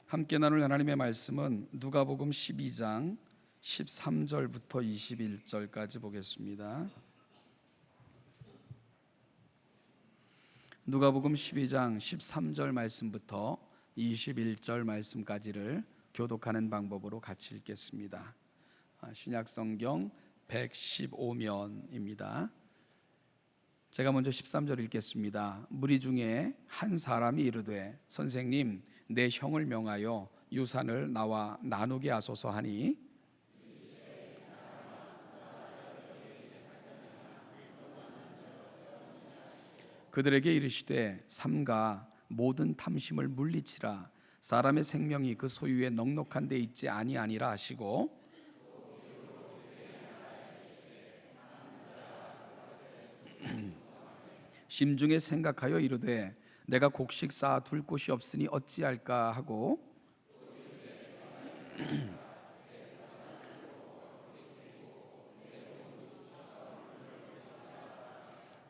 함께 나눌 하나님의 말씀은 누가복음 12장 13절부터 21절까지 보겠습니다. 누가복음 12장 13절 말씀부터 21절 말씀까지를 교독하는 방법으로 같이 읽겠습니다. 신약성경 115면입니다. 제가 먼저 13절 읽겠습니다. 무리 중에 한 사람이 이르되 선생님, 내 형을 명하여 유산을 나와 나누게 하소서 하니 그들에게 이르시되 삼가 모든 탐심을 물리치라. 사람의 생명이 그 소유에 넉넉한 데 있지 아니하니라 하시고 심중에 생각하여 이르되 내가 곡식 쌓아 둘 곳이 없으니 어찌할까 하고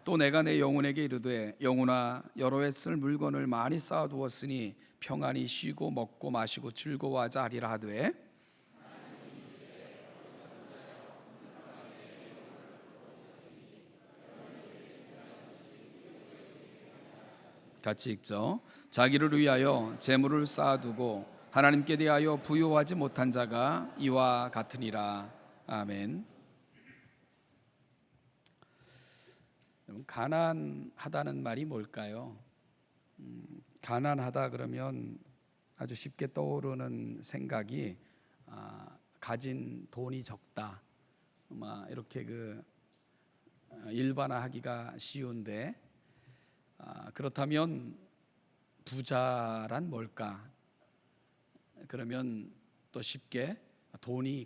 또 내가 내 영혼에게 이르되 영혼아, 여러 해 쓸 물건을 많이 쌓아두었으니 평안히 쉬고 먹고 마시고 즐거워하자 하리라 하되 같이 읽죠. 자기를 위하여 재물을 쌓아두고 하나님께 대하여 부요하지 못한 자가 이와 같으니라. 아멘. 가난하다는 말이 뭘까요? 가난하다 그러면 아주 쉽게 떠오르는 생각이 가진 돈이 적다, 이렇게 일반화하기가 쉬운데 그렇다면 부자란 뭘까? 그러면 또 쉽게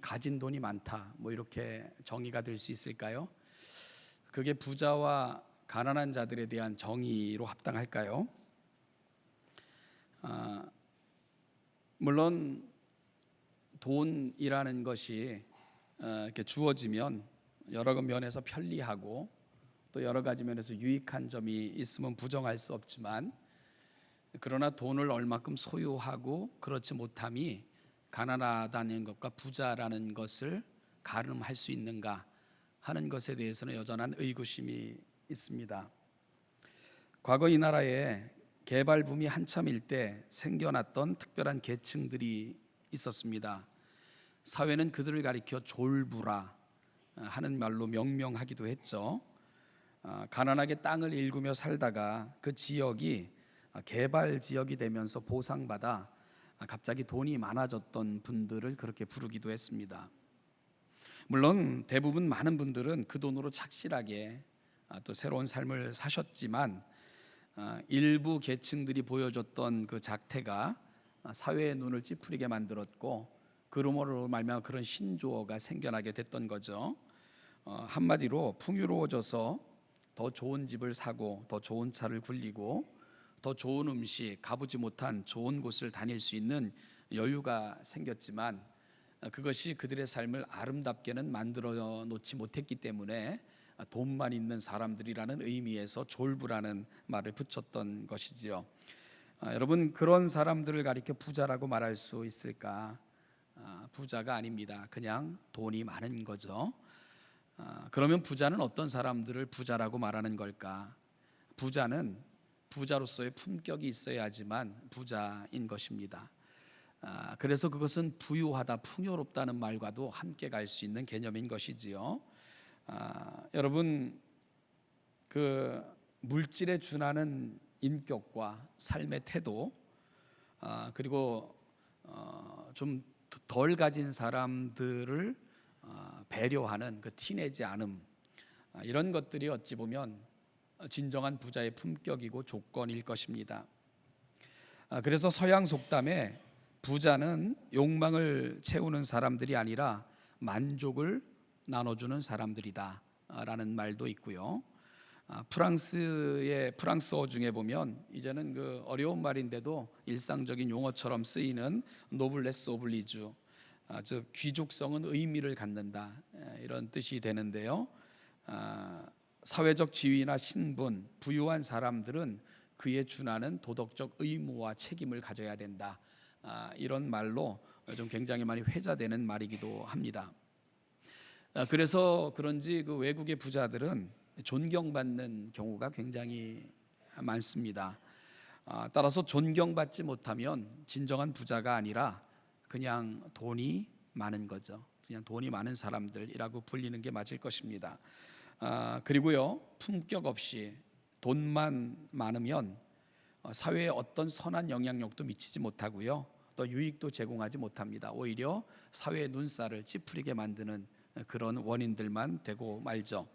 가진 돈이 많다, 이렇게 정의가 될 수 있을까요? 그게 부자와 가난한 자들에 대한 정의로 합당할까요? 물론 돈이라는 것이 이렇게 주어지면 여러 면에서 편리하고 또 여러 가지 면에서 유익한 점이 있으면 부정할 수 없지만, 그러나 돈을 얼마큼 소유하고 그렇지 못함이 가난하다는 것과 부자라는 것을 가름할 수 있는가 하는 것에 대해서는 여전한 의구심이 있습니다. 과거 이 나라에 개발붐이 한참일 때 생겨났던 특별한 계층들이 있었습니다. 사회는 그들을 가리켜 졸부라 하는 말로 명명하기도 했죠. 가난하게 땅을 일구며 살다가 그 지역이 개발 지역이 되면서 보상받아 갑자기 돈이 많아졌던 분들을 그렇게 부르기도 했습니다. 물론 대부분 많은 분들은 그 돈으로 착실하게 또 새로운 삶을 사셨지만 일부 계층들이 보여줬던 그 작태가 사회의 눈을 찌푸리게 만들었고, 그러므로 말미암아 그런 신조어가 생겨나게 됐던 거죠. 한마디로 풍요로워져서 더 좋은 집을 사고 더 좋은 차를 굴리고 더 좋은 음식, 가보지 못한 좋은 곳을 다닐 수 있는 여유가 생겼지만 그것이 그들의 삶을 아름답게는 만들어 놓지 못했기 때문에 돈만 있는 사람들이라는 의미에서 졸부라는 말을 붙였던 것이지요. 여러분, 그런 사람들을 가리켜 부자라고 말할 수 있을까? 부자가 아닙니다. 그냥 돈이 많은 거죠. 그러면 부자는 어떤 사람들을 부자라고 말하는 걸까? 부자는 부자로서의 품격이 있어야지만 부자인 것입니다. 그래서 그것은 부유하다, 풍요롭다는 말과도 함께 갈 수 있는 개념인 것이지요. 여러분, 그 물질에 준하는 인격과 삶의 태도, 그리고 좀 덜 가진 사람들을 배려하는 그 티내지 않음, 이런 것들이 어찌 보면 진정한 부자의 품격이고 조건일 것입니다. 그래서 서양 속담에 부자는 욕망을 채우는 사람들이 아니라 만족을 나눠주는 사람들이다 라는 말도 있고요. 프랑스어 중에 보면 이제는 그 어려운 말인데도 일상적인 용어처럼 쓰이는 노블레스 오블리주, 즉 귀족성은 의미를 갖는다, 이런 뜻이 되는데요. 사회적 지위나 신분, 부유한 사람들은 그에 준하는 도덕적 의무와 책임을 가져야 된다, 이런 말로 좀 굉장히 많이 회자되는 말이기도 합니다. 그래서 그런지 그 외국의 부자들은 존경받는 경우가 굉장히 많습니다. 따라서 존경받지 못하면 진정한 부자가 아니라 그냥 돈이 많은 거죠. 그냥 돈이 많은 사람들이라고 불리는 게 맞을 것입니다. 그리고요, 품격 없이 돈만 많으면 사회에 어떤 선한 영향력도 미치지 못하고요, 또 유익도 제공하지 못합니다. 오히려 사회의 눈살을 찌푸리게 만드는 그런 원인들만 되고 말죠.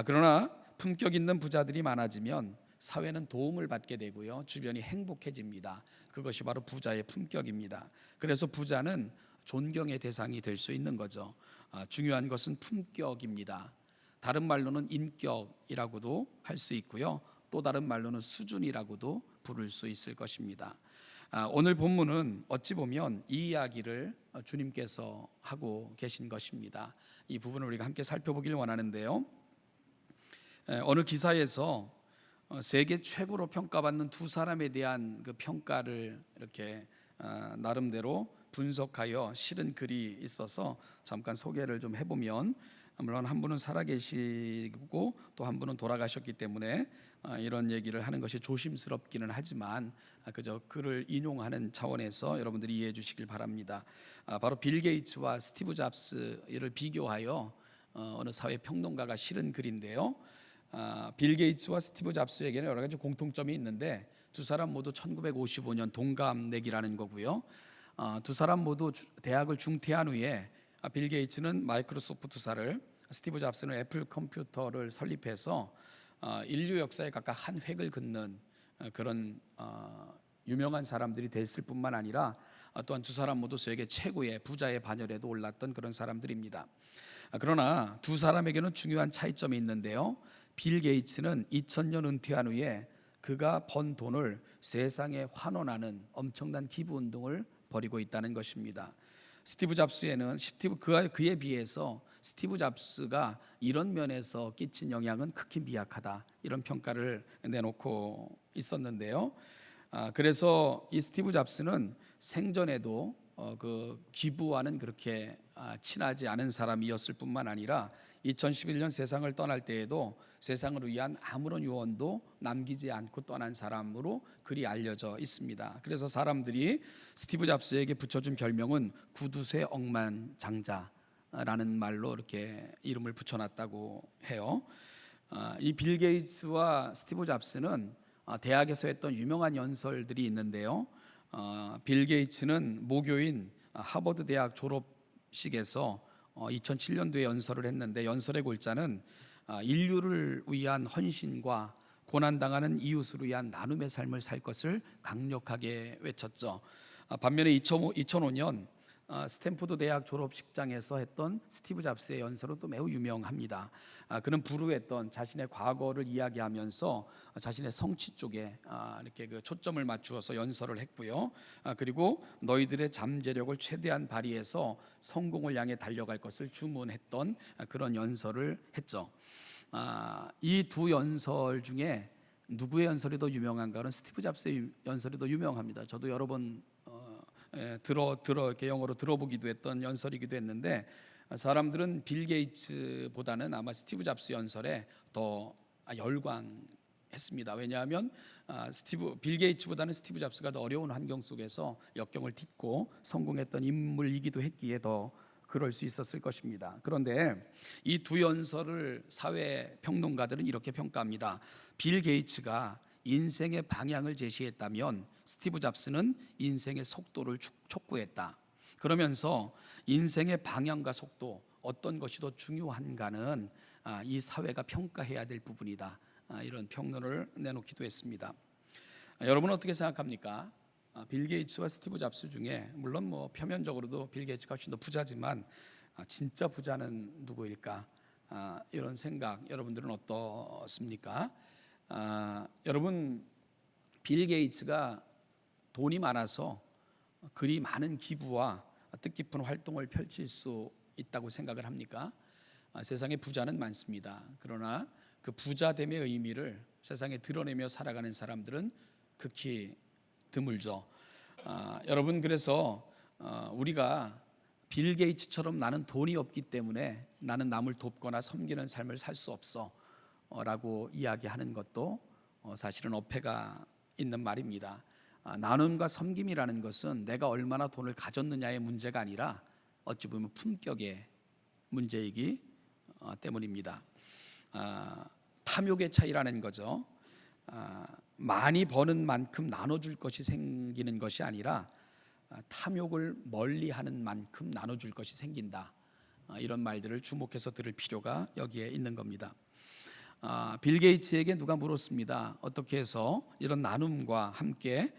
그러나 품격 있는 부자들이 많아지면 사회는 도움을 받게 되고요, 주변이 행복해집니다. 그것이 바로 부자의 품격입니다. 그래서 부자는 존경의 대상이 될 수 있는 거죠. 중요한 것은 품격입니다. 다른 말로는 인격이라고도 할 수 있고요, 또 다른 말로는 수준이라고도 부를 수 있을 것입니다. 오늘 본문은 어찌 보면 이 이야기를 주님께서 하고 계신 것입니다. 이 부분을 우리가 함께 살펴보길 원하는데요, 어느 기사에서 세계 최고로 평가받는 두 사람에 대한 그 평가를 이렇게 나름대로 분석하여 실은 글이 있어서 잠깐 소개를 좀 해보면, 물론 한 분은 살아계시고 또 한 분은 돌아가셨기 때문에 이런 얘기를 하는 것이 조심스럽기는 하지만 그저 글을 인용하는 차원에서 여러분들이 이해해 주시길 바랍니다. 바로 빌 게이츠와 스티브 잡스를 비교하여 어느 사회 평론가가 실은 글인데요, 빌 게이츠와 스티브 잡스에게는 여러 가지 공통점이 있는데 두 사람 모두 1955년 동갑내기라는 거고요. 두 사람 모두 대학을 중퇴한 후에 빌 게이츠는 마이크로소프트사를, 스티브 잡스는 애플 컴퓨터를 설립해서 인류 역사에 각각 한 획을 긋는 그런 유명한 사람들이 됐을 뿐만 아니라 또한 두 사람 모두 세계 최고의 부자의 반열에도 올랐던 그런 사람들입니다. 그러나 두 사람에게는 중요한 차이점이 있는데요, 빌 게이츠는 2000년 은퇴한 후에 그가 번 돈을 세상에 환원하는 엄청난 기부 운동을 벌이고 있다는 것입니다. 스티브 잡스에는 그에 비해서 스티브 잡스가 이런 면에서 끼친 영향은 극히 미약하다, 이런 평가를 내놓고 있었는데요. 그래서 이 스티브 잡스는 생전에도 그 기부와는 그렇게 친하지 않은 사람이었을 뿐만 아니라 2011년 세상을 떠날 때에도 세상을 위한 아무런 유언도 남기지 않고 떠난 사람으로 그리 알려져 있습니다. 그래서 사람들이 스티브 잡스에게 붙여준 별명은 구두쇠 억만장자라는 말로 이렇게 이름을 붙여놨다고 해요. 이 빌 게이츠와 스티브 잡스는 대학에서 했던 유명한 연설들이 있는데요, 빌 게이츠는 모교인 하버드 대학 졸업식에서 2007년도에 연설을 했는데, 연설의 골자는 인류를 위한 헌신과 고난당하는 이웃을 위한 나눔의 삶을 살 것을 강력하게 외쳤죠. 반면에 2005년 스탠포드 대학 졸업식장에서 했던 스티브 잡스의 연설은 또 매우 유명합니다. 그는 불우했던 자신의 과거를 이야기하면서 자신의 성취 쪽에 이렇게 그 초점을 맞추어서 연설을 했고요. 그리고 너희들의 잠재력을 최대한 발휘해서 성공을 향해 달려갈 것을 주문했던 그런 연설을 했죠. 이 두 연설 중에 누구의 연설이 더 유명한가는 스티브 잡스의 연설이 더 유명합니다. 저도 여러 번 이렇게 영어로 들어보기도 했던 연설이기도 했는데, 사람들은 빌 게이츠보다는 아마 스티브 잡스 연설에 더 열광했습니다. 왜냐하면 빌 게이츠보다는 스티브 잡스가 더 어려운 환경 속에서 역경을 딛고 성공했던 인물이기도 했기에 더 그럴 수 있었을 것입니다. 그런데 이 두 연설을 사회 평론가들은 이렇게 평가합니다. 빌 게이츠가 인생의 방향을 제시했다면 스티브 잡스는 인생의 속도를 촉구했다. 그러면서 인생의 방향과 속도, 어떤 것이 더 중요한가는 이 사회가 평가해야 될 부분이다, 이런 평론을 내놓기도 했습니다. 여러분은 어떻게 생각합니까? 빌 게이츠와 스티브 잡스 중에 물론 뭐 표면적으로도 빌 게이츠가 훨씬 더 부자지만 진짜 부자는 누구일까? 이런 생각 여러분들은 어떻습니까? 여러분, 빌 게이츠가 돈이 많아서 그리 많은 기부와 뜻깊은 활동을 펼칠 수 있다고 생각을 합니까? 세상에 부자는 많습니다. 그러나 그 부자됨의 의미를 세상에 드러내며 살아가는 사람들은 극히 드물죠. 여러분 그래서 우리가 빌 게이츠처럼 나는 돈이 없기 때문에 나는 남을 돕거나 섬기는 삶을 살 수 없어 라고 이야기하는 것도 사실은 어폐가 있는 말입니다. 나눔과 섬김이라는 것은 내가 얼마나 돈을 가졌느냐의 문제가 아니라 어찌 보면 품격의 문제이기 때문입니다. 탐욕의 차이라는 거죠. 많이 버는 만큼 나눠줄 것이 생기는 것이 아니라 탐욕을 멀리하는 만큼 나눠줄 것이 생긴다. 이런 말들을 주목해서 들을 필요가 여기에 있는 겁니다. 빌 게이츠에게 누가 물었습니다. 어떻게 해서 이런 나눔과 함께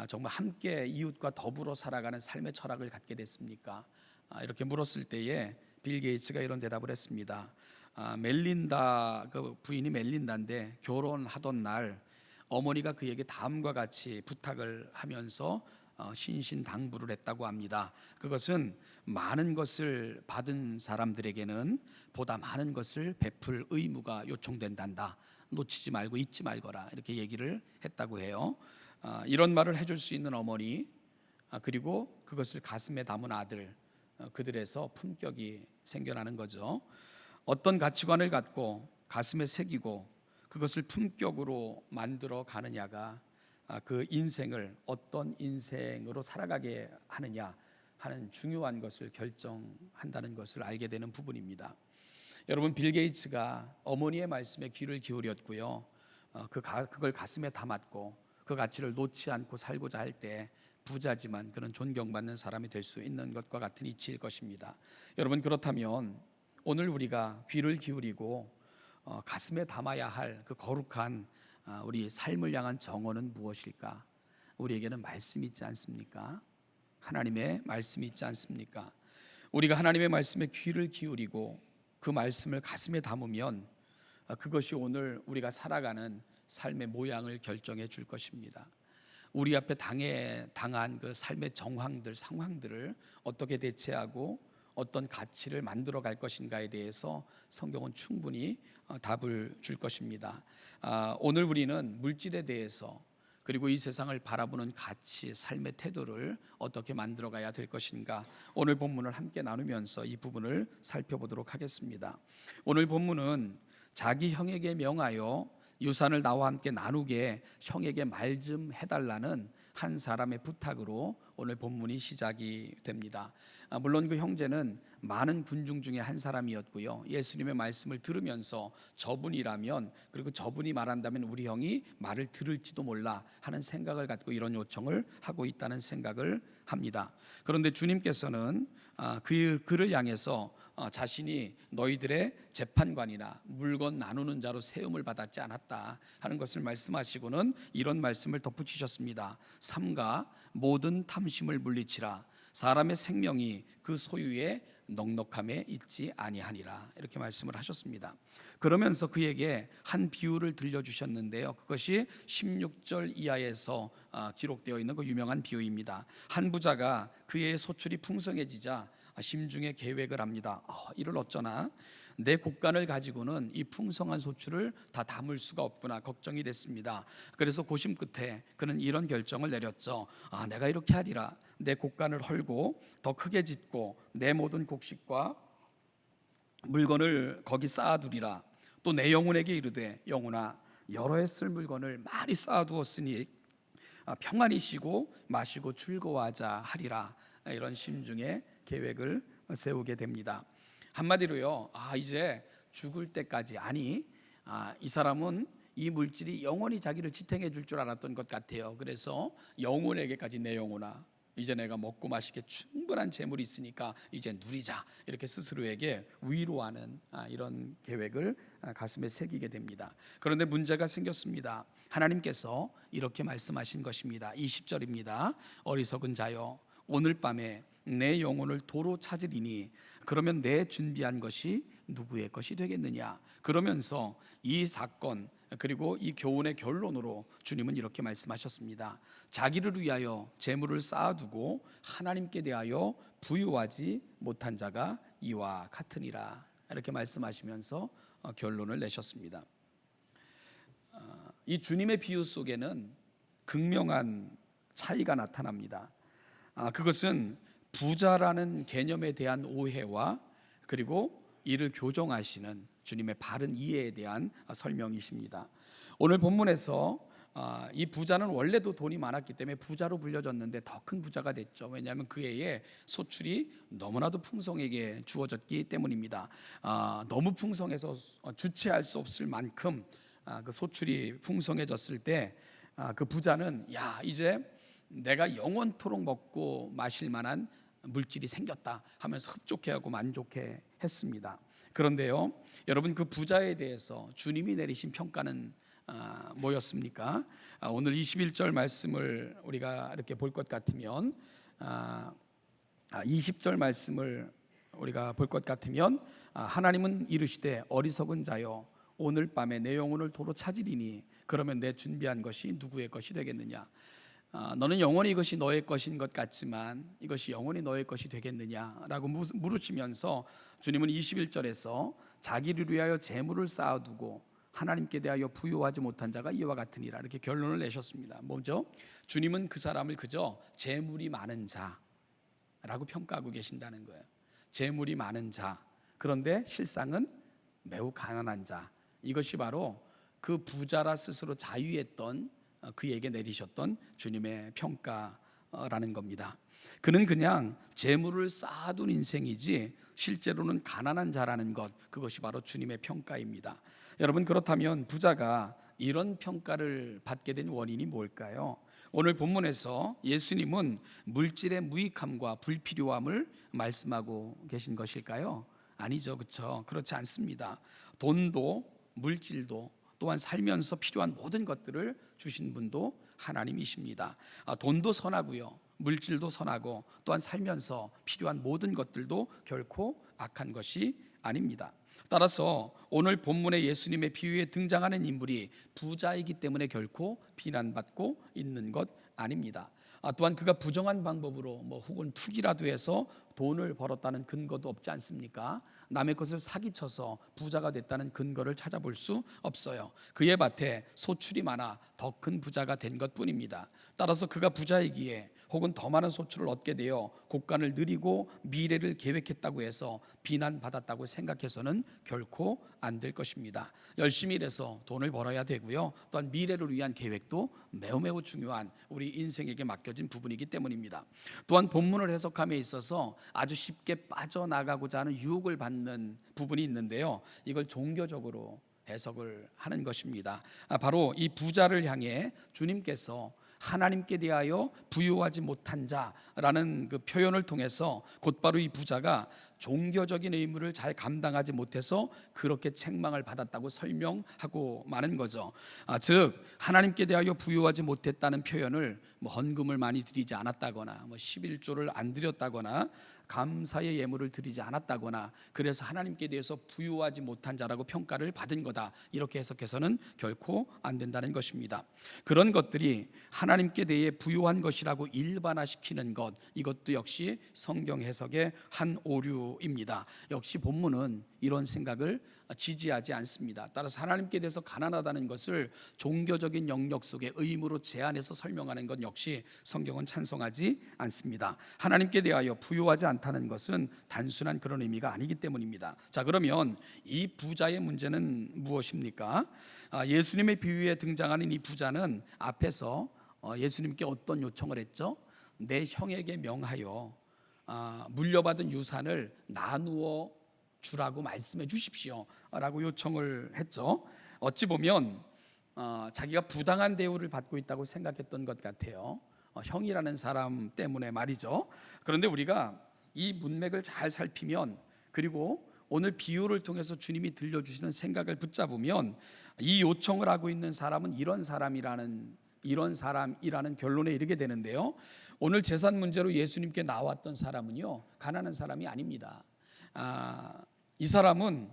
정말 함께 이웃과 더불어 살아가는 삶의 철학을 갖게 됐습니까? 이렇게 물었을 때에 빌 게이츠가 이런 대답을 했습니다. 멜린다, 그 부인이 멜린다인데 결혼하던 날 어머니가 그에게 다음과 같이 부탁을 하면서 신신당부를 했다고 합니다. 그것은 많은 것을 받은 사람들에게는 보다 많은 것을 베풀 의무가 요청된단다. 놓치지 말고 잊지 말거라. 이렇게 얘기를 했다고 해요. 이런 말을 해줄 수 있는 어머니, 그리고 그것을 가슴에 담은 아들, 그들에서 품격이 생겨나는 거죠. 어떤 가치관을 갖고 가슴에 새기고 그것을 품격으로 만들어 가느냐가 그 인생을 어떤 인생으로 살아가게 하느냐 하는 중요한 것을 결정한다는 것을 알게 되는 부분입니다. 여러분, 빌 게이츠가 어머니의 말씀에 귀를 기울였고요. 그걸 가슴에 담았고 그 가치를 놓지 않고 살고자 할 때 부자지만 그런 존경받는 사람이 될 수 있는 것과 같은 이치일 것입니다. 여러분, 그렇다면 오늘 우리가 귀를 기울이고 가슴에 담아야 할 그 거룩한 우리 삶을 향한 정언은 무엇일까? 우리에게는 말씀이 있지 않습니까? 하나님의 말씀이 있지 않습니까? 우리가 하나님의 말씀에 귀를 기울이고 그 말씀을 가슴에 담으면 그것이 오늘 우리가 살아가는 삶의 모양을 결정해 줄 것입니다. 우리 앞에 당한 그 삶의 정황들, 상황들을 어떻게 대체하고 어떤 가치를 만들어 갈 것인가에 대해서 성경은 충분히 답을 줄 것입니다. 오늘 우리는 물질에 대해서 그리고 이 세상을 바라보는 가치, 삶의 태도를 어떻게 만들어 가야 될 것인가, 오늘 본문을 함께 나누면서 이 부분을 살펴보도록 하겠습니다. 오늘 본문은 자기 형에게 명하여 유산을 나와 함께 나누게 형에게 말 좀 해달라는 한 사람의 부탁으로 오늘 본문이 시작이 됩니다. 물론 그 형제는 많은 군중 중에 한 사람이었고요. 예수님의 말씀을 들으면서 저분이라면, 그리고 저분이 말한다면 우리 형이 말을 들을지도 몰라 하는 생각을 갖고 이런 요청을 하고 있다는 생각을 합니다. 그런데 주님께서는 그를 향해서 자신이 너희들의 재판관이나 물건 나누는 자로 세움을 받았지 않았다 하는 것을 말씀하시고는 이런 말씀을 덧붙이셨습니다. 삼가 모든 탐심을 물리치라. 사람의 생명이 그 소유의 넉넉함에 있지 아니하니라. 이렇게 말씀을 하셨습니다. 그러면서 그에게 한 비유를 들려주셨는데요. 그것이 16절 이하에서 기록되어 있는 그 유명한 비유입니다. 한 부자가 그의 소출이 풍성해지자 심중에 계획을 합니다. 이를 어쩌나 내 곡간을 가지고는 이 풍성한 소출을 다 담을 수가 없구나 걱정이 됐습니다. 그래서 고심 끝에 그는 이런 결정을 내렸죠. 내가 이렇게 하리라. 내 곡간을 헐고 더 크게 짓고 내 모든 곡식과 물건을 거기 쌓아두리라. 또 내 영혼에게 이르되 영혼아 여러 해 쓸 물건을 많이 쌓아두었으니 평안히 쉬고 마시고 즐거워하자 하리라. 이런 심중의 계획을 세우게 됩니다. 한마디로요, 이제 죽을 때까지, 이 사람은 이 물질이 영원히 자기를 지탱해 줄 줄 알았던 것 같아요. 그래서 영혼에게까지 내 영혼아 이제 내가 먹고 마시게 충분한 재물이 있으니까 이제 누리자, 이렇게 스스로에게 위로하는 이런 계획을 가슴에 새기게 됩니다. 그런데 문제가 생겼습니다. 하나님께서 이렇게 말씀하신 것입니다. 20절입니다. 어리석은 자여 오늘 밤에 내 영혼을 도로 찾으리니 그러면 내 준비한 것이 누구의 것이 되겠느냐. 그러면서 이 사건 그리고 이 교훈의 결론으로 주님은 이렇게 말씀하셨습니다. 자기를 위하여 재물을 쌓아두고 하나님께 대하여 부유하지 못한 자가 이와 같으니라. 이렇게 말씀하시면서 결론을 내셨습니다. 이 주님의 비유 속에는 극명한 차이가 나타납니다. 그것은 부자라는 개념에 대한 오해와 그리고 이를 교정하시는 주님의 바른 이해에 대한 설명이십니다. 오늘 본문에서 이 부자는 원래도 돈이 많았기 때문에 부자로 불려졌는데 더 큰 부자가 됐죠. 왜냐하면 그 해에 소출이 너무나도 풍성하게 주어졌기 때문입니다. 너무 풍성해서 주체할 수 없을 만큼 그 소출이 풍성해졌을 때 그 부자는 이제 내가 영원토록 먹고 마실 만한 물질이 생겼다 하면서 흡족해하고 만족해 했습니다. 그런데요, 여러분, 그 부자에 대해서 주님이 내리신 평가는 뭐였습니까? 오늘 21절 말씀을 우리가 이렇게 볼 것 같으면 20절 말씀을 우리가 볼 것 같으면 하나님은 이르시되 어리석은 자여 오늘 밤에 내 영혼을 도로 찾으리니 그러면 내 준비한 것이 누구의 것이 되겠느냐? 너는 영원히 이것이 너의 것인 것 같지만 이것이 영원히 너의 것이 되겠느냐라고 물으시면서 주님은 21절에서 자기를 위하여 재물을 쌓아두고 하나님께 대하여 부유하지 못한 자가 이와 같으니라 이렇게 결론을 내셨습니다. 뭐죠? 주님은 그 사람을 그저 재물이 많은 자라고 평가하고 계신다는 거예요. 재물이 많은 자, 그런데 실상은 매우 가난한 자, 이것이 바로 그 부자라 스스로 자유했던 그에게 내리셨던 주님의 평가라는 겁니다. 그는 그냥 재물을 쌓아둔 인생이지 실제로는 가난한 자라는 것, 그것이 바로 주님의 평가입니다. 여러분, 그렇다면 부자가 이런 평가를 받게 된 원인이 뭘까요? 오늘 본문에서 예수님은 물질의 무익함과 불필요함을 말씀하고 계신 것일까요? 아니죠, 그렇죠? 그렇지 않습니다. 돈도 물질도 또한 살면서 필요한 모든 것들을 주신 분도 하나님이십니다. 돈도 선하고요, 물질도 선하고 또한 살면서 필요한 모든 것들도 결코 악한 것이 아닙니다. 따라서 오늘 본문의 예수님의 비유에 등장하는 인물이 부자이기 때문에 결코 비난받고 있는 것 아닙니다. 또한 그가 부정한 방법으로 혹은 투기라도 해서 돈을 벌었다는 근거도 없지 않습니까? 남의 것을 사기쳐서 부자가 됐다는 근거를 찾아볼 수 없어요. 그의 밭에 소출이 많아 더 큰 부자가 된 것뿐입니다. 따라서 그가 부자이기에 혹은 더 많은 소출을 얻게 되어 곡간을 누리고 미래를 계획했다고 해서 비난받았다고 생각해서는 결코 안 될 것입니다. 열심히 일해서 돈을 벌어야 되고요, 또한 미래를 위한 계획도 매우 중요한 우리 인생에게 맡겨진 부분이기 때문입니다. 또한 본문을 해석함에 있어서 아주 쉽게 빠져나가고자 하는 유혹을 받는 부분이 있는데요, 이걸 종교적으로 해석을 하는 것입니다. 바로 이 부자를 향해 주님께서 하나님께 대하여 부유하지 못한 자라는 그 표현을 통해서 곧바로 이 부자가 종교적인 의무를 잘 감당하지 못해서 그렇게 책망을 받았다고 설명하고 마는 거죠. 즉 하나님께 대하여 부유하지 못했다는 표현을 헌금을 많이 드리지 않았다거나 11조를 안 드렸다거나 감사의 예물을 드리지 않았다거나 그래서 하나님께 대해서 부유하지 못한 자라고 평가를 받은 거다, 이렇게 해석해서는 결코 안 된다는 것입니다. 그런 것들이 하나님께 대해 부유한 것이라고 일반화시키는 것, 이것도 역시 성경 해석의 한 오류입니다. 역시 본문은 이런 생각을 지지하지 않습니다. 따라서 하나님께 대해서 가난하다는 것을 종교적인 영역 속에 의무로 제한해서 설명하는 것 역시 성경은 찬성하지 않습니다. 하나님께 대하여 부유하지 않다는 것은 단순한 그런 의미가 아니기 때문입니다. 자, 그러면 이 부자의 문제는 무엇입니까? 예수님의 비유에 등장하는 이 부자는 앞에서 예수님께 어떤 요청을 했죠? 내 형에게 명하여 물려받은 유산을 나누어 주라고 말씀해 주십시오 라고 요청을 했죠. 어찌 보면 자기가 부당한 대우를 받고 있다고 생각했던 것 같아요. 형이라는 사람 때문에 말이죠. 그런데 우리가 이 문맥을 잘 살피면, 그리고 오늘 비유를 통해서 주님이 들려주시는 생각을 붙잡으면 이 요청을 하고 있는 사람은 이런 사람이라는 결론에 이르게 되는데요, 오늘 재산 문제로 예수님께 나왔던 사람은요 가난한 사람이 아닙니다. 이 사람은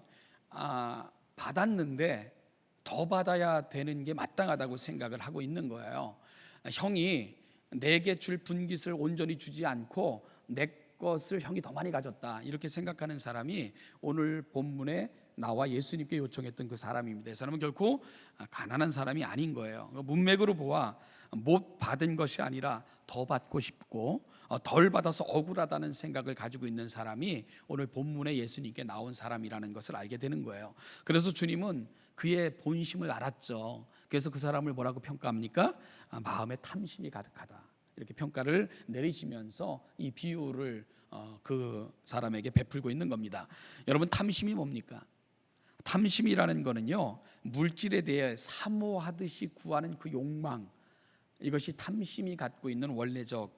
받았는데 더 받아야 되는 게 마땅하다고 생각을 하고 있는 거예요. 형이 내게 줄 분깃을 온전히 주지 않고 내 것을 형이 더 많이 가졌다, 이렇게 생각하는 사람이 오늘 본문에 나와 예수님께 요청했던 그 사람입니다. 이 사람은 결코 가난한 사람이 아닌 거예요. 문맥으로 보아 못 받은 것이 아니라 더 받고 싶고 덜 받아서 억울하다는 생각을 가지고 있는 사람이 오늘 본문에 예수님께 나온 사람이라는 것을 알게 되는 거예요. 그래서 주님은 그의 본심을 알았죠. 그래서 그 사람을 뭐라고 평가합니까? 마음에 탐심이 가득하다, 이렇게 평가를 내리시면서 이 비유를 그 사람에게 베풀고 있는 겁니다. 여러분, 탐심이 뭡니까? 탐심이라는 거는요, 물질에 대해 사모하듯이 구하는 그 욕망, 이것이 탐심이 갖고 있는 원래적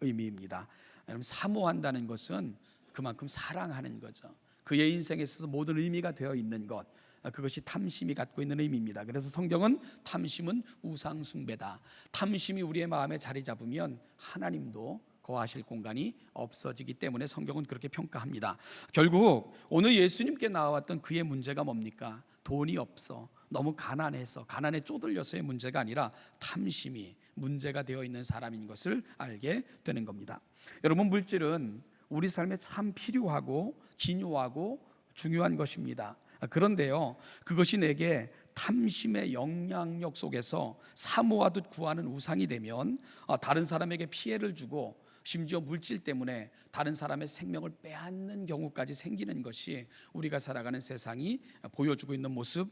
의미입니다. 여러분, 사모한다는 것은 그만큼 사랑하는 거죠. 그의 인생에 있어서 모든 의미가 되어 있는 것, 그것이 탐심이 갖고 있는 의미입니다. 그래서 성경은 탐심은 우상 숭배다, 탐심이 우리의 마음에 자리 잡으면 하나님도 거하실 공간이 없어지기 때문에 성경은 그렇게 평가합니다. 결국 오늘 예수님께 나왔던 그의 문제가 뭡니까? 돈이 없어, 너무 가난해서, 가난에 쪼들려서의 문제가 아니라 탐심이 문제가 되어 있는 사람인 것을 알게 되는 겁니다. 여러분, 물질은 우리 삶에 참 필요하고 기묘하고 중요한 것입니다. 그런데요, 그것이 내게 탐심의 영향력 속에서 사모하듯 구하는 우상이 되면 다른 사람에게 피해를 주고 심지어 물질 때문에 다른 사람의 생명을 빼앗는 경우까지 생기는 것이 우리가 살아가는 세상이 보여주고 있는 모습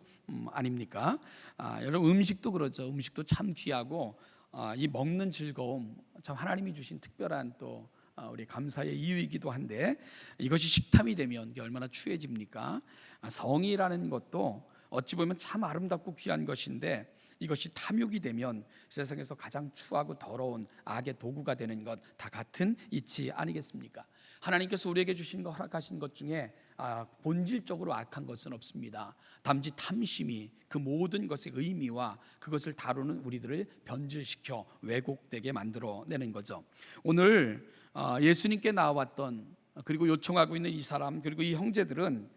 아닙니까? 여러분, 음식도 그러죠. 음식도 참 귀하고 이 먹는 즐거움, 참 하나님이 주신 특별한 또 우리 감사의 이유이기도 한데, 이것이 식탐이 되면 이게 얼마나 추해집니까? 성이라는 것도 어찌 보면 참 아름답고 귀한 것인데, 이것이 탐욕이 되면 세상에서 가장 추하고 더러운 악의 도구가 되는 것 다 같은 이치 아니겠습니까? 하나님께서 우리에게 주신 것, 허락하신 것 중에 본질적으로 악한 것은 없습니다. 단지 탐심이 그 모든 것의 의미와 그것을 다루는 우리들을 변질시켜 왜곡되게 만들어내는 거죠. 오늘 예수님께 나왔던, 그리고 요청하고 있는 이 사람, 그리고 이 형제들은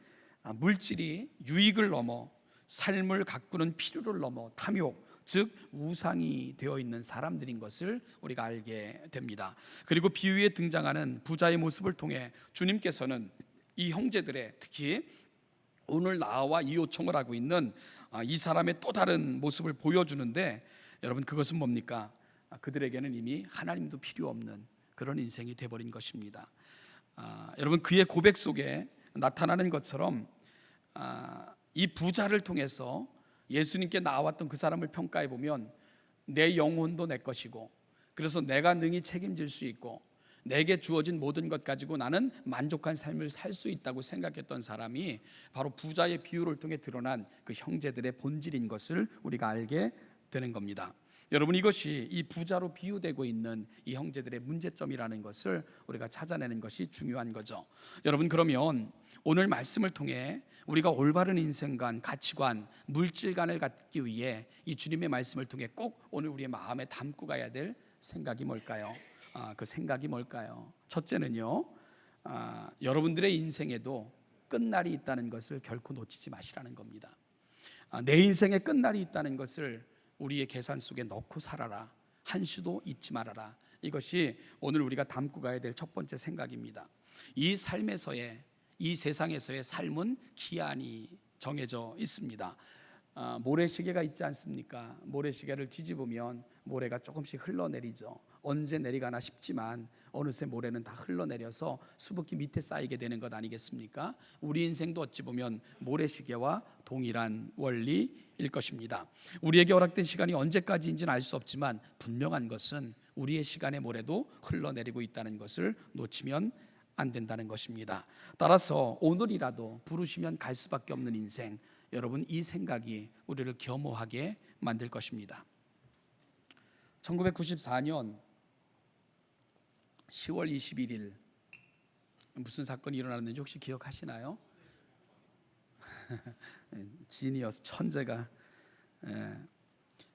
물질이 유익을 넘어 삶을 가꾸는 필요를 넘어 탐욕, 즉 우상이 되어 있는 사람들인 것을 우리가 알게 됩니다. 그리고 비유에 등장하는 부자의 모습을 통해 주님께서는 이 형제들의, 특히 오늘 나와 이 요청을 하고 있는 이 사람의 또 다른 모습을 보여주는데, 여러분, 그것은 뭡니까? 그들에게는 이미 하나님도 필요 없는 그런 인생이 되어버린 것입니다. 여러분, 그의 고백 속에 나타나는 것처럼 이 부자를 통해서 예수님께 나왔던 그 사람을 평가해 보면 내 영혼도 내 것이고, 그래서 내가 능히 책임질 수 있고, 내게 주어진 모든 것 가지고 나는 만족한 삶을 살 수 있다고 생각했던 사람이 바로 부자의 비유를 통해 드러난 그 형제들의 본질인 것을 우리가 알게 되는 겁니다. 여러분, 이것이 이 부자로 비유되고 있는 이 형제들의 문제점이라는 것을 우리가 찾아내는 것이 중요한 거죠. 여러분, 그러면 오늘 말씀을 통해 우리가 올바른 인생관, 가치관, 물질관을 갖기 위해 이 주님의 말씀을 통해 꼭 오늘 우리의 마음에 담고 가야 될 생각이 뭘까요? 그 생각이 뭘까요? 첫째는요, 여러분들의 인생에도 끝날이 있다는 것을 결코 놓치지 마시라는 겁니다. 내 인생에 끝날이 있다는 것을 우리의 계산 속에 넣고 살아라. 한시도 잊지 말아라. 이것이 오늘 우리가 담고 가야 될 첫 번째 생각입니다. 이 삶에서의, 이 세상에서의 삶은 기한이 정해져 있습니다. 모래시계가 있지 않습니까? 모래시계를 뒤집으면 모래가 조금씩 흘러내리죠. 언제 내리가나 싶지만 어느새 모래는 다 흘러내려서 수북히 밑에 쌓이게 되는 것 아니겠습니까? 우리 인생도 어찌 보면 모래시계와 동일한 원리일 것입니다. 우리에게 허락된 시간이 언제까지인지는 알 수 없지만 분명한 것은 우리의 시간의 모래도 흘러내리고 있다는 것을 놓치면 안 된다는 것입니다. 따라서 오늘이라도 부르시면 갈 수밖에 없는 인생, 여러분, 이 생각이 우리를 겸허하게 만들 것입니다. 1994년 10월 21일 무슨 사건이 일어났는지 혹시 기억하시나요? 지니어스, 천재가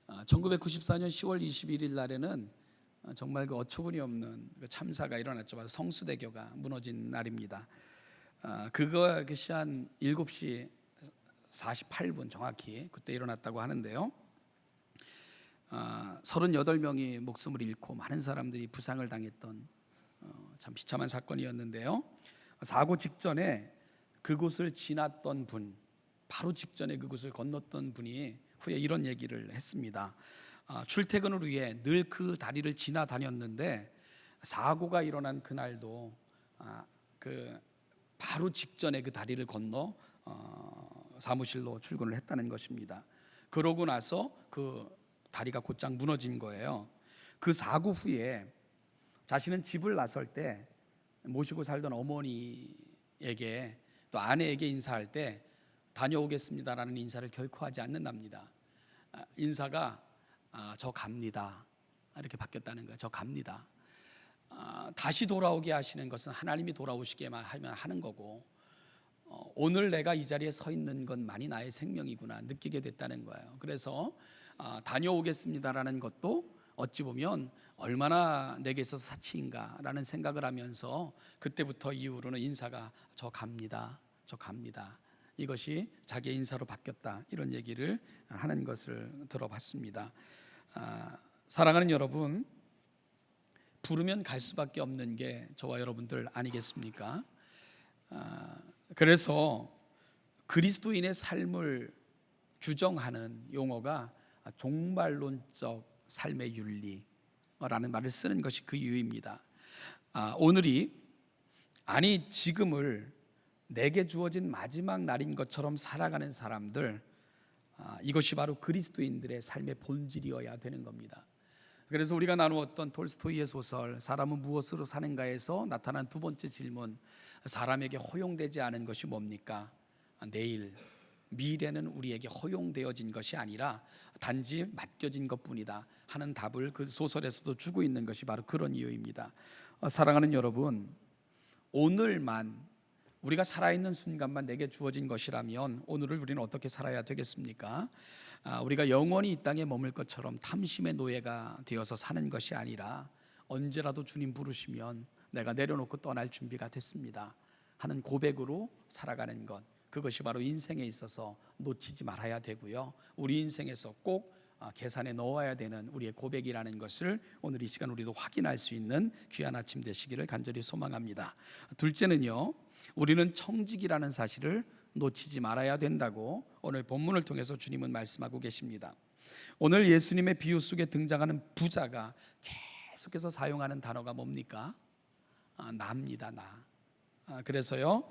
1994년 10월 21일 날에는 정말 그 어처구니 없는 참사가 일어났죠. 바로 성수대교가 무너진 날입니다. 그것이 한 7시 48분 정확히 그때 일어났다고 하는데요. 38명이 목숨을 잃고 많은 사람들이 부상을 당했던 참 비참한 사건이었는데요. 사고 직전에 그곳을 지났던 분, 바로 직전에 그곳을 건넜던 분이 후에 이런 얘기를 했습니다. 출퇴근을 위해 늘 그 다리를 지나다녔는데 사고가 일어난 그날도 그 바로 직전에 그 다리를 건너 사무실로 출근을 했다는 것입니다. 그러고 나서 그 다리가 곧장 무너진 거예요. 그 사고 후에 자신은 집을 나설 때 모시고 살던 어머니에게 또 아내에게 인사할 때 다녀오겠습니다라는 인사를 결코 하지 않는답니다. 인사가 저 갑니다 이렇게 바뀌었다는 거예요. 저 갑니다. 다시 돌아오게 하시는 것은 하나님이 돌아오시게만 하면 하는 거고, 오늘 내가 이 자리에 서 있는 것만이 나의 생명이구나 느끼게 됐다는 거예요. 그래서 다녀오겠습니다라는 것도 어찌 보면 얼마나 내게 있어서 사치인가라는 생각을 하면서 그때부터 이후로는 인사가 저 갑니다, 저 갑니다, 이것이 자기의 인사로 바뀌었다, 이런 얘기를 하는 것을 들어봤습니다. 사랑하는 여러분, 부르면 갈 수밖에 없는 게 저와 여러분들 아니겠습니까? 그래서 그리스도인의 삶을 규정하는 용어가 종말론적 삶의 윤리라는 말을 쓰는 것이 그 이유입니다. 오늘이 지금을 내게 주어진 마지막 날인 것처럼 살아가는 사람들, 이것이 바로 그리스도인들의 삶의 본질이어야 되는 겁니다. 그래서 우리가 나누었던 톨스토이의 소설 사람은 무엇으로 사는가에서 나타난 두 번째 질문, 사람에게 허용되지 않은 것이 뭡니까? 내일, 미래는 우리에게 허용되어진 것이 아니라 단지 맡겨진 것뿐이다 하는 답을 그 소설에서도 주고 있는 것이 바로 그런 이유입니다. 사랑하는 여러분, 오늘만, 우리가 살아있는 순간만 내게 주어진 것이라면 오늘을 우리는 어떻게 살아야 되겠습니까? 우리가 영원히 이 땅에 머물 것처럼 탐심의 노예가 되어서 사는 것이 아니라 언제라도 주님 부르시면 내가 내려놓고 떠날 준비가 됐습니다 하는 고백으로 살아가는 것, 그것이 바로 인생에 있어서 놓치지 말아야 되고요, 우리 인생에서 꼭 계산에 넣어야 되는 우리의 고백이라는 것을 오늘 이 시간 우리도 확인할 수 있는 귀한 아침 되시기를 간절히 소망합니다. 둘째는요, 우리는 청직이라는 사실을 놓치지 말아야 된다고 오늘 본문을 통해서 주님은 말씀하고 계십니다. 오늘 예수님의 비유 속에 등장하는 부자가 계속해서 사용하는 단어가 뭡니까? 나입니다. 나. 그래서요,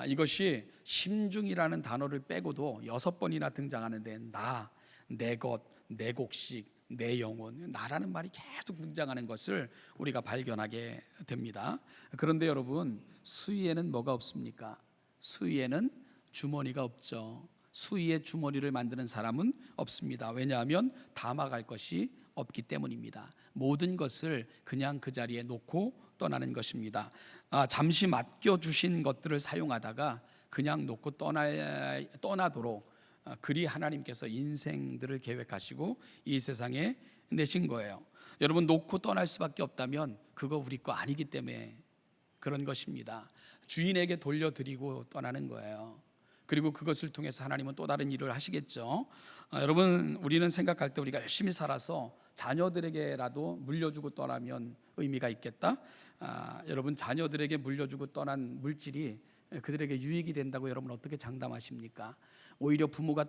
이것이 심중이라는 단어를 빼고도 6번이나 등장하는데 나, 내 것, 내 곡식, 내 영혼, 나라는 말이 계속 등장하는 것을 우리가 발견하게 됩니다. 그런데 여러분, 수위에는 뭐가 없습니까? 수위에는 주머니가 없죠. 수위에 주머니를 만드는 사람은 없습니다. 왜냐하면 담아갈 것이 없기 때문입니다. 모든 것을 그냥 그 자리에 놓고 떠나는 것입니다. 잠시 맡겨주신 것들을 사용하다가 그냥 놓고 떠나도록 그리 하나님께서 인생들을 계획하시고 이 세상에 내신 거예요. 여러분, 놓고 떠날 수밖에 없다면 그거 우리 거 아니기 때문에 그런 것입니다. 주인에게 돌려드리고 떠나는 거예요. 그리고 그것을 통해서 하나님은 또 다른 일을 하시겠죠. 여러분, 우리는 생각할 때 우리가 열심히 살아서 자녀들에게라도 물려주고 떠나면 의미가 있겠다. 여러분, 자녀들에게 물려주고 떠난 물질이 그들에게 유익이 된다고 여러분 어떻게 장담하십니까? 오히려 부모가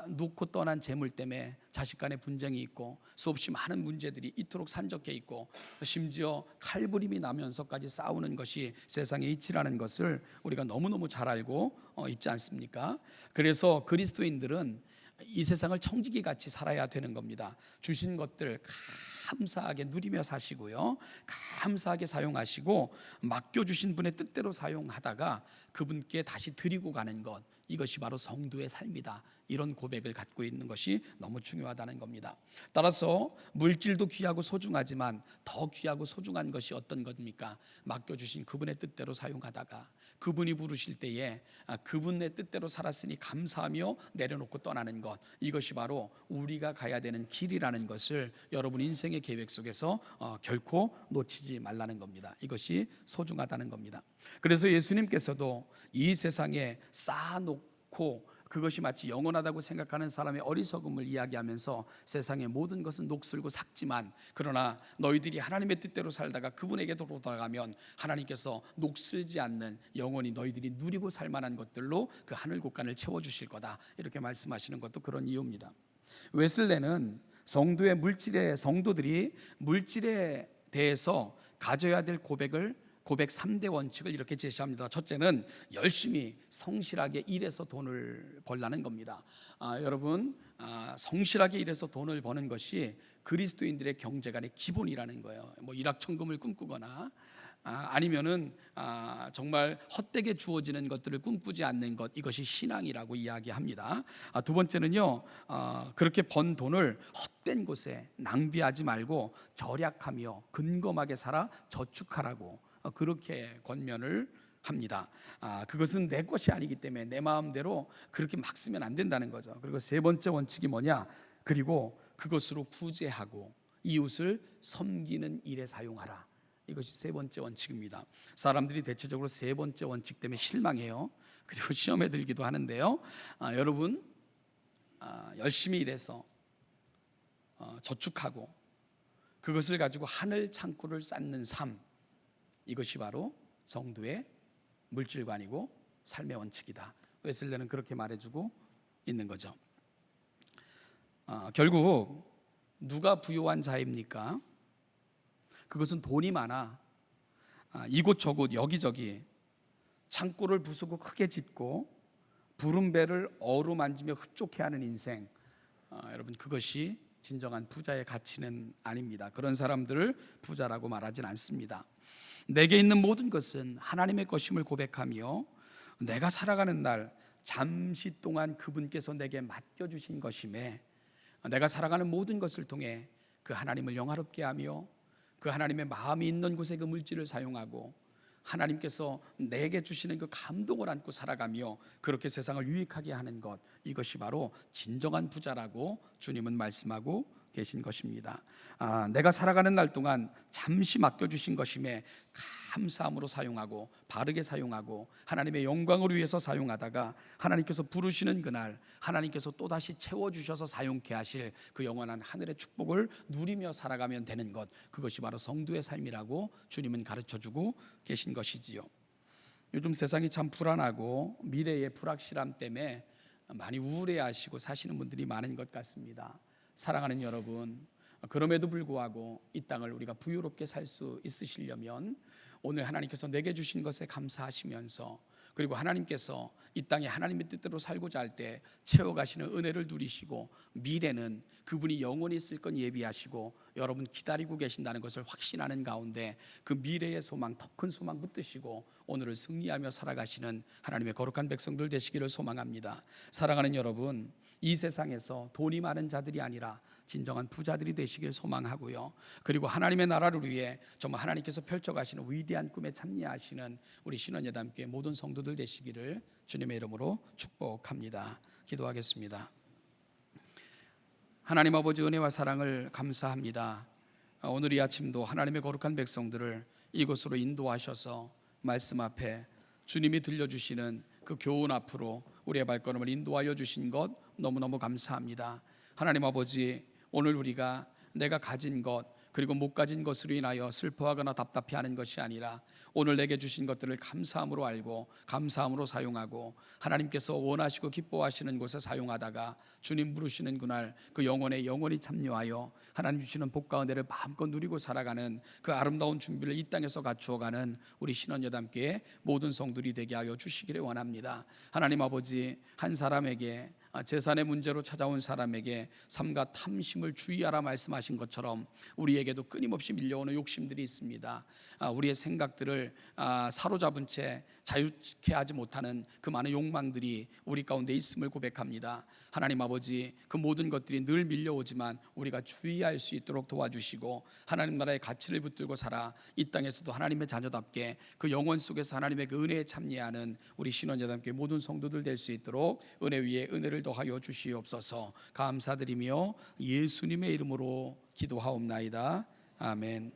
놓고 떠난 재물 때문에 자식 간의 분쟁이 있고 수없이 많은 문제들이 이토록 산적해 있고 심지어 칼부림이 나면서까지 싸우는 것이 세상의 이치라는 것을 우리가 너무너무 잘 알고 있지 않습니까? 그래서 그리스도인들은 이 세상을 청지기 같이 살아야 되는 겁니다. 주신 것들 감사하게 누리며 사시고요, 감사하게 사용하시고 맡겨주신 분의 뜻대로 사용하다가 그분께 다시 드리고 가는 것, 이것이 바로 성도의 삶이다. 이런 고백을 갖고 있는 것이 너무 중요하다는 겁니다. 따라서 물질도 귀하고 소중하지만 더 귀하고 소중한 것이 어떤 겁니까? 맡겨주신 그분의 뜻대로 사용하다가 그분이 부르실 때에 그분의 뜻대로 살았으니 감사하며 내려놓고 떠나는 것, 이것이 바로 우리가 가야 되는 길이라는 것을 여러분 인생의 계획 속에서 결코 놓치지 말라는 겁니다. 이것이 소중하다는 겁니다. 그래서 예수님께서도 이 세상에 쌓아놓고 그것이 마치 영원하다고 생각하는 사람의 어리석음을 이야기하면서 세상의 모든 것은 녹슬고 삭지만 그러나 너희들이 하나님의 뜻대로 살다가 그분에게 돌아가면 하나님께서 녹슬지 않는 영원히 너희들이 누리고 살 만한 것들로 그 하늘 곳간을 채워주실 거다, 이렇게 말씀하시는 것도 그런 이유입니다. 웨슬레는 성도의 물질의 성도들이 물질에 대해서 가져야 될 고백 3대 원칙을 이렇게 제시합니다. 첫째는 열심히 성실하게 일해서 돈을 벌라는 겁니다. 여러분, 성실하게 일해서 돈을 버는 것이 그리스도인들의 경제관의 기본이라는 거예요. 뭐 일확천금을 꿈꾸거나 아니면은 정말 헛되게 주어지는 것들을 꿈꾸지 않는 것, 이것이 신앙이라고 이야기합니다. 두 번째는요, 그렇게 번 돈을 헛된 곳에 낭비하지 말고 절약하며 근검하게 살아 저축하라고 그렇게 권면을 합니다. 그것은 내 것이 아니기 때문에 내 마음대로 그렇게 막 쓰면 안 된다는 거죠. 그리고 세 번째 원칙이 뭐냐? 그리고 그것으로 구제하고 이웃을 섬기는 일에 사용하라. 이것이 세 번째 원칙입니다. 사람들이 대체적으로 세 번째 원칙 때문에 실망해요. 그리고 시험에 들기도 하는데요. 여러분, 열심히 일해서 저축하고 그것을 가지고 하늘 창고를 쌓는 삶, 이것이 바로 성도의 물질관이고 삶의 원칙이다. 웨슬레는 그렇게 말해주고 있는 거죠. 결국 누가 부유한 자입니까? 그것은 돈이 많아 이곳저곳 여기저기 창고를 부수고 크게 짓고 부른 배를 어루만지며 흡족해 하는 인생, 여러분, 그것이 진정한 부자의 가치는 아닙니다. 그런 사람들을 부자라고 말하진 않습니다. 내게 있는 모든 것은 하나님의 것임을 고백하며 내가 살아가는 날 잠시 동안 그분께서 내게 맡겨주신 것임에 내가 살아가는 모든 것을 통해 그 하나님을 영화롭게 하며 그 하나님의 마음이 있는 곳에 그 물질을 사용하고 하나님께서 내게 주시는 그 감동을 안고 살아가며 그렇게 세상을 유익하게 하는 것, 이것이 바로 진정한 부자라고 주님은 말씀하고 계신 것입니다. 내가 살아가는 날 동안 잠시 맡겨주신 것임에 감사함으로 사용하고 바르게 사용하고 하나님의 영광을 위해서 사용하다가 하나님께서 부르시는 그날 하나님께서 또다시 채워주셔서 사용케 하실 그 영원한 하늘의 축복을 누리며 살아가면 되는 것, 그것이 바로 성도의 삶이라고 주님은 가르쳐주고 계신 것이지요. 요즘 세상이 참 불안하고 미래의 불확실함 때문에 많이 우울해하시고 사시는 분들이 많은 것 같습니다. 사랑하는 여러분, 그럼에도 불구하고 이 땅을 우리가 부유롭게 살 수 있으시려면 오늘 하나님께서 내게 주신 것에 감사하시면서 그리고 하나님께서 이 땅에 하나님의 뜻대로 살고자 할 때 채워가시는 은혜를 누리시고 미래는 그분이 영원히 있을 건 예비하시고 여러분 기다리고 계신다는 것을 확신하는 가운데 그 미래의 소망, 더 큰 소망 붙드시고 오늘을 승리하며 살아가시는 하나님의 거룩한 백성들 되시기를 소망합니다. 사랑하는 여러분, 이 세상에서 돈이 많은 자들이 아니라 진정한 부자들이 되시길 소망하고요. 그리고 하나님의 나라를 위해 정말 하나님께서 펼쳐가시는 위대한 꿈에 참여하시는 우리 신원예담교회 모든 성도들 되시기를 주님의 이름으로 축복합니다. 기도하겠습니다. 하나님 아버지, 은혜와 사랑을 감사합니다. 오늘 이 아침도 하나님의 거룩한 백성들을 이곳으로 인도하셔서 말씀 앞에 주님이 들려주시는 그 교훈 앞으로 우리의 발걸음을 인도하여 주신 것 너무너무 감사합니다. 하나님 아버지, 오늘 우리가 내가 가진 것 그리고 못 가진 것으로 인하여 슬퍼하거나 답답해하는 것이 아니라 오늘 내게 주신 것들을 감사함으로 알고 감사함으로 사용하고 하나님께서 원하시고 기뻐하시는 곳에 사용하다가 주님 부르시는 그날 그 영혼에 영원히 참여하여 하나님 주시는 복과 은혜를 마음껏 누리고 살아가는 그 아름다운 준비를 이 땅에서 갖추어가는 우리 신원여담교회 모든 성들이 되게 하여 주시기를 원합니다. 하나님 아버지, 한 사람에게 재산의 문제로 찾아온 사람에게 삼가 탐심을 주의하라 말씀하신 것처럼 우리에게도 끊임없이 밀려오는 욕심들이 있습니다. 우리의 생각들을 사로잡은 채 자유케 하지 못하는 그 많은 욕망들이 우리 가운데 있음을 고백합니다. 하나님 아버지, 그 모든 것들이 늘 밀려오지만 우리가 주의할 수 있도록 도와주시고 하나님 나라의 가치를 붙들고 살아 이 땅에서도 하나님의 자녀답게 그 영원 속에서 하나님의 그 은혜에 참여하는 우리 신원여담교회 모든 성도들 될 수 있도록 은혜 위에 은혜를 더하여 주시옵소서. 감사드리며 예수님의 이름으로 기도하옵나이다. 아멘.